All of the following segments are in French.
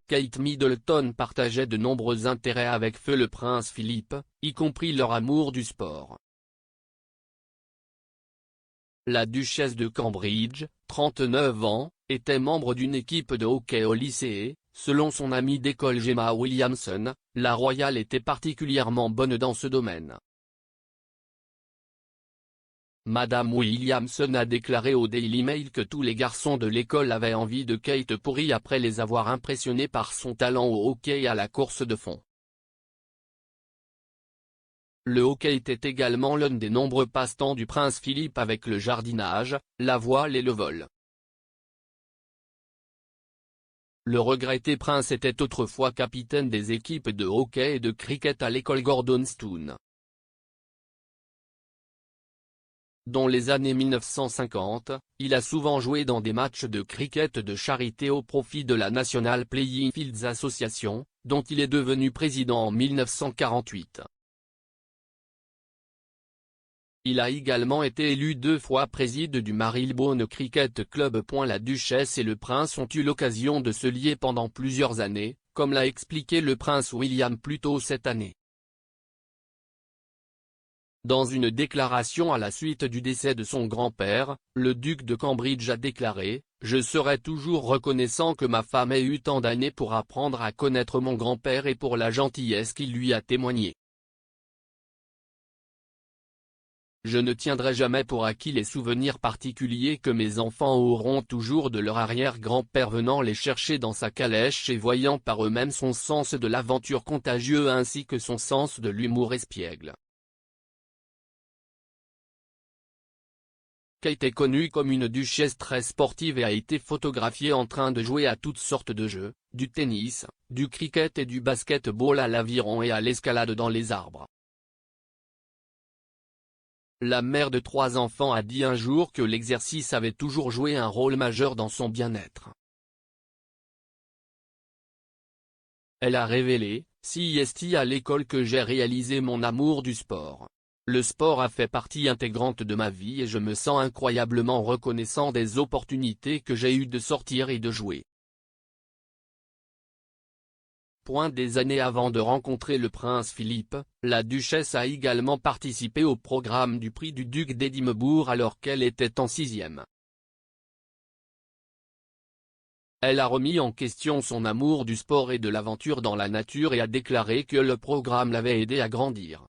Kate Middleton partageait de nombreux intérêts avec feu le prince Philippe, y compris leur amour du sport. La duchesse de Cambridge, 39 ans, était membre d'une équipe de hockey au lycée. Selon son amie d'école Gemma Williamson, la royale était particulièrement bonne dans ce domaine. Madame Williamson a déclaré au Daily Mail que tous les garçons de l'école avaient envie de Kate Pourry après les avoir impressionnés par son talent au hockey et à la course de fond. Le hockey était également l'un des nombreux passe-temps du prince Philippe avec le jardinage, la voile et le vol. Le regretté prince était autrefois capitaine des équipes de hockey et de cricket à l'école Gordonstoun. Dans les années 1950, il a souvent joué dans des matchs de cricket de charité au profit de la National Playing Fields Association, dont il est devenu président en 1948. Il a également été élu 2 fois président du Marylebone Cricket Club. La duchesse et le prince ont eu l'occasion de se lier pendant plusieurs années, comme l'a expliqué le prince William plus tôt cette année. Dans une déclaration à la suite du décès de son grand-père, le duc de Cambridge a déclaré « Je serai toujours reconnaissant que ma femme ait eu tant d'années pour apprendre à connaître mon grand-père et pour la gentillesse qu'il lui a témoignée. Je ne tiendrai jamais pour acquis les souvenirs particuliers que mes enfants auront toujours de leur arrière-grand-père venant les chercher dans sa calèche et voyant par eux-mêmes son sens de l'aventure contagieux ainsi que son sens de l'humour espiègle. » Kate est connue comme une duchesse très sportive et a été photographiée en train de jouer à toutes sortes de jeux, du tennis, du cricket et du basket-ball à l'aviron et à l'escalade dans les arbres. La mère de 3 enfants a dit un jour que l'exercice avait toujours joué un rôle majeur dans son bien-être. Elle a révélé, c'est à l'école que j'ai réalisé mon amour du sport. Le sport a fait partie intégrante de ma vie et je me sens incroyablement reconnaissant des opportunités que j'ai eues de sortir et de jouer. Des années avant de rencontrer le prince Philippe, la duchesse a également participé au programme du prix du duc d'Édimbourg alors qu'elle était en 6e. Elle a remis en question son amour du sport et de l'aventure dans la nature et a déclaré que le programme l'avait aidé à grandir.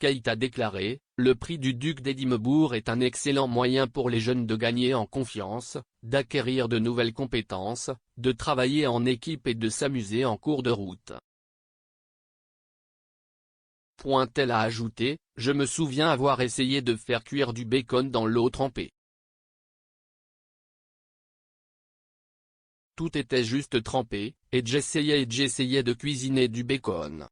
Kate a déclaré, le prix du duc d'Édimbourg est un excellent moyen pour les jeunes de gagner en confiance, d'acquérir de nouvelles compétences, de travailler en équipe et de s'amuser en cours de route. Elle a ajouté, je me souviens avoir essayé de faire cuire du bacon dans l'eau trempée. Tout était juste trempé, et j'essayais de cuisiner du bacon.